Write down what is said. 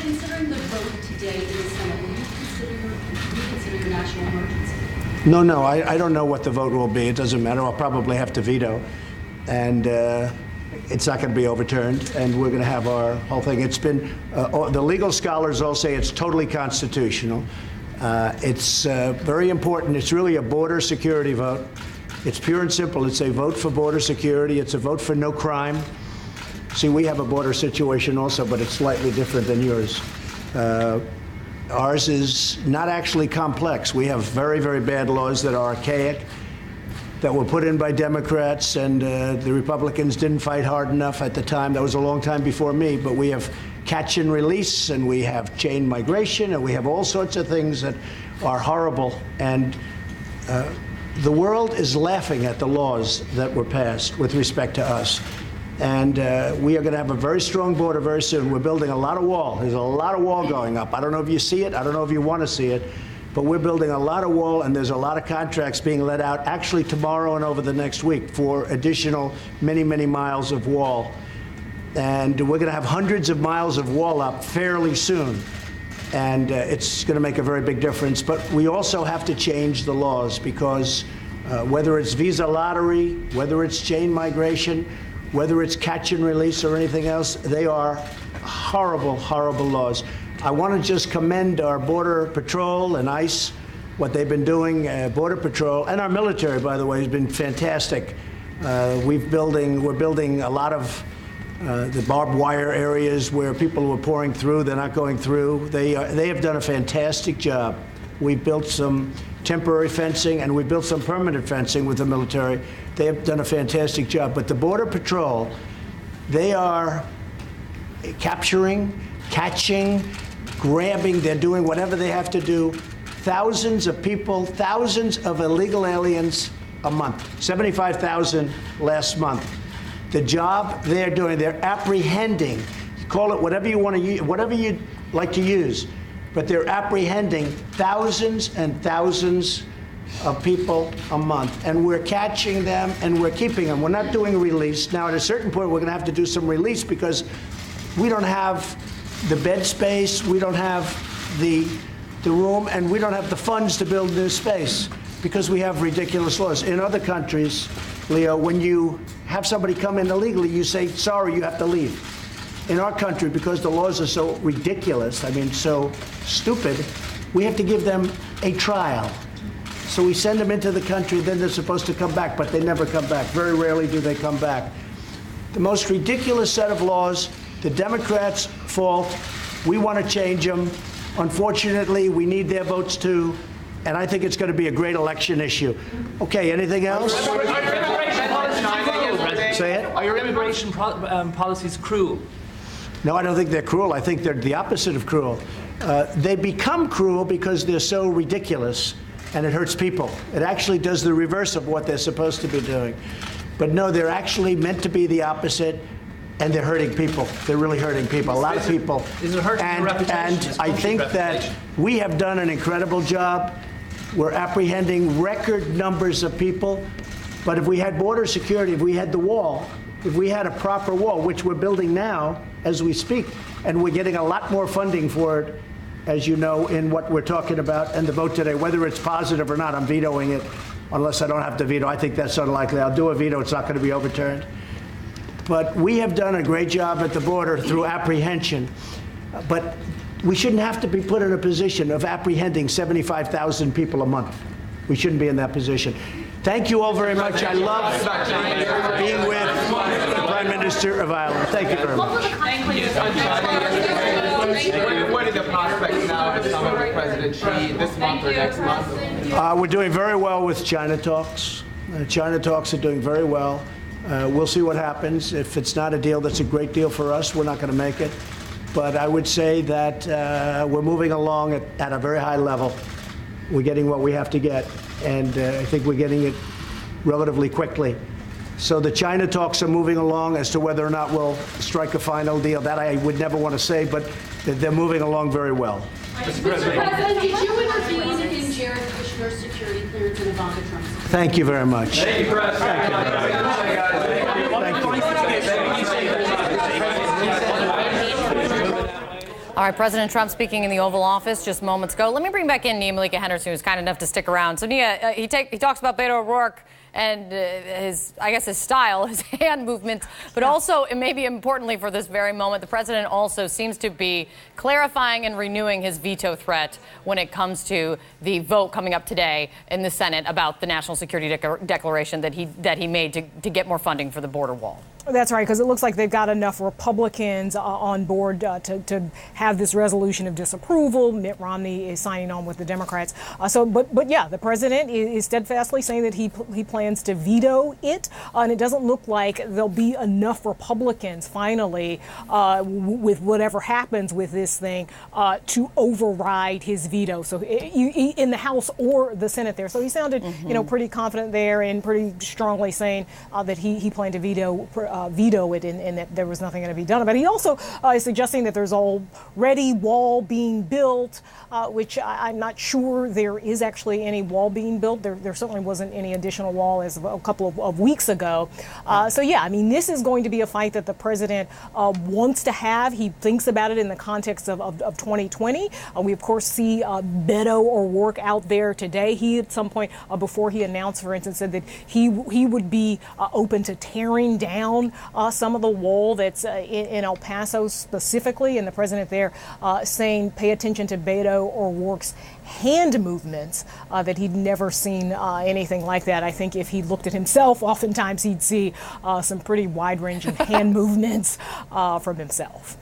considering the vote today in the Senate, will you reconsider your national emergency? No, I don't know what the vote will be. It doesn't matter. I'll probably have to veto, and it's not going to be overturned, and we're going to have our whole thing. It's been, the legal scholars all say it's totally constitutional. It's very important. It's really a border security vote. It's pure and simple. It's a vote for border security. It's a vote for no crime. See, we have a border situation also, but it's slightly different than yours. Ours is not actually complex. We have very, very bad laws that are archaic, that were put in by Democrats, and the Republicans didn't fight hard enough at the time. That was a long time before me, but we have catch and release, and we have chain migration, and we have all sorts of things that are horrible. And the world is laughing at the laws that were passed with respect to us. And we are going to have a very strong border very soon. We're building a lot of wall. There's a lot of wall going up. I don't know if you see it. I don't know if you want to see it. But we're building a lot of wall, and there's a lot of contracts being let out actually tomorrow and over the next week for additional many, many miles of wall. And we're going to have hundreds of miles of wall up fairly soon. And it's going to make a very big difference. But we also have to change the laws because whether it's visa lottery, whether it's chain migration, whether it's catch and release or anything else, they are horrible, horrible laws. I want to just commend our Border Patrol and ICE, what they've been doing. Border Patrol and our military, by the way, has been fantastic. We're building a lot of the barbed wire areas where people were pouring through, they're not going through. They have done a fantastic job. We've built some temporary fencing, and we built some permanent fencing with the military. They have done a fantastic job. But the Border Patrol, they are capturing, catching, grabbing. They're doing whatever they have to do. Thousands of people, thousands of illegal aliens a month. 75,000 last month. The job they're doing, they're apprehending. Call it whatever you want to use, whatever you like to use. But they're apprehending thousands and thousands of people a month. And we're catching them and we're keeping them. We're not doing release. Now, at a certain point, we're going to have to do some release because we don't have the bed space, we don't have the room, and we don't have the funds to build new space because we have ridiculous laws. In other countries, Leo, when you have somebody come in illegally, you say, sorry, you have to leave. In our country, because the laws are so ridiculous, I mean, so stupid, we have to give them a trial. So we send them into the country, then they're supposed to come back, but they never come back. Very rarely do they come back. The most ridiculous set of laws, the Democrats' fault. We want to change them. Unfortunately, we need their votes too, and I think it's going to be a great election issue. Okay, anything else? Say it. Are your immigration policies cruel? No, I don't think they're cruel. I think they're the opposite of cruel. They become cruel because they're so ridiculous, and it hurts people. It actually does the reverse of what they're supposed to be doing. But no, they're actually meant to be the opposite, and they're hurting people. They're really hurting people, a lot of people. Is it hurting your reputation? And I think that we have done an incredible job. We're apprehending record numbers of people. But if we had border security, if we had the wall, if we had a proper wall, which we're building now as we speak, and we're getting a lot more funding for it, as you know, in what we're talking about and the vote today, whether it's positive or not, I'm vetoing it unless I don't have to veto. I think that's unlikely. I'll do a veto. It's not going to be overturned. But we have done a great job at the border through apprehension. But we shouldn't have to be put in a position of apprehending 75,000 people a month. We shouldn't be in that position. Thank you all very much. I love being with the Prime Minister of Ireland. Thank you very much. What are the prospects now of the summit with President Xi this month or next month? We're doing very well with China talks. China talks are doing very well. We'll see what happens. If it's not a deal that's a great deal for us, we're not going to make it. But I would say that we're moving along at a very high level. We're getting what we have to get, and I think we're getting it relatively quickly. So the China talks are moving along. As to whether or not we'll strike a final deal, that I would never want to say, but they're moving along very well. Mr. President, did you intervene in Jared Kushner's security clearance and Ivanka Trump's? Thank you very much. Thank you, President. Thank you. All right, President Trump speaking in the Oval Office just moments ago. Let me bring back in Nia Malika Henderson, who's kind enough to stick around. So, Nia, he talks about Beto O'Rourke and his style, his hand movements, but also, and maybe importantly for this very moment, the president also seems to be clarifying and renewing his veto threat when it comes to the vote coming up today in the Senate about the national security declaration that he made to get more funding for the border wall. That's right, because it looks like they've got enough Republicans on board to have this resolution of disapproval. Mitt Romney is signing on with the Democrats. But yeah, the president is steadfastly saying that he plans to veto it, and it doesn't look like there'll be enough Republicans finally, with whatever happens with this thing, to override his veto. So in the House or the Senate there. So he sounded, pretty confident there and pretty strongly saying that he planned to veto it and that there was nothing going to be done about it. He also is suggesting that there's already wall being built, which I'm not sure there is actually any wall being built. There certainly wasn't any additional wall as of a couple of weeks ago. So yeah, I mean, this is going to be a fight that the president wants to have. He thinks about it in the context of 2020. We, of course, see Beto O'Rourke out there today. He, at some point before he announced, for instance, said that he would be open to tearing down some of the wall that's in El Paso specifically, and the president there saying pay attention to Beto O'Rourke's hand movements, that he'd never seen anything like that. I think if he looked at himself, oftentimes he'd see some pretty wide-ranging hand movements from himself.